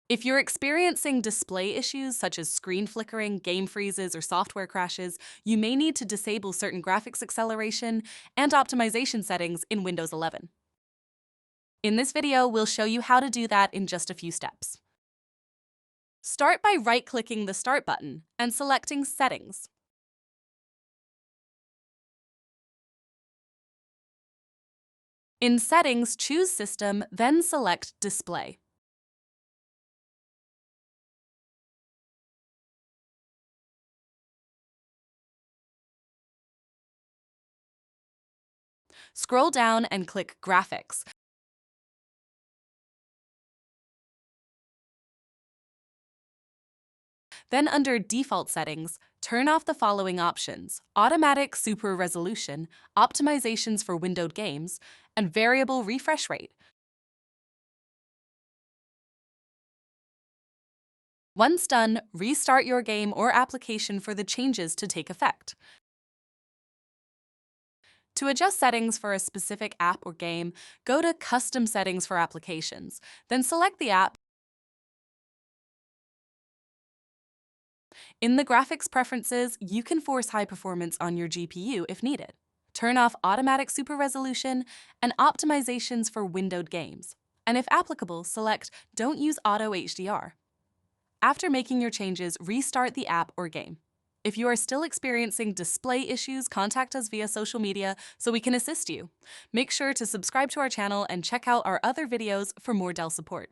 If you're experiencing display issues such as screen flickering, game freezes, or software crashes, you may need to disable certain graphics acceleration and optimization settings in Windows 11. In this video, we'll show you how to do that in just a few steps. Start by right-clicking the Start button and selecting Settings. In Settings, choose System, then select Display. Scroll down and click Graphics. Then under Default Settings, turn off the following options: Automatic Super Resolution, Optimizations for Windowed Games, and Variable Refresh Rate. Once done, restart your game or application for the changes to take effect. To adjust settings for a specific app or game, go to Custom Settings for Applications, then select the app. In the graphics preferences, you can force high performance on your GPU if needed. Turn off Automatic Super Resolution and Optimizations for Windowed Games, and if applicable, select Don't Use Auto HDR. After making your changes, restart the app or game. If you are still experiencing display issues, contact us via social media so we can assist you. Make sure to subscribe to our channel and check out our other videos for more Dell support.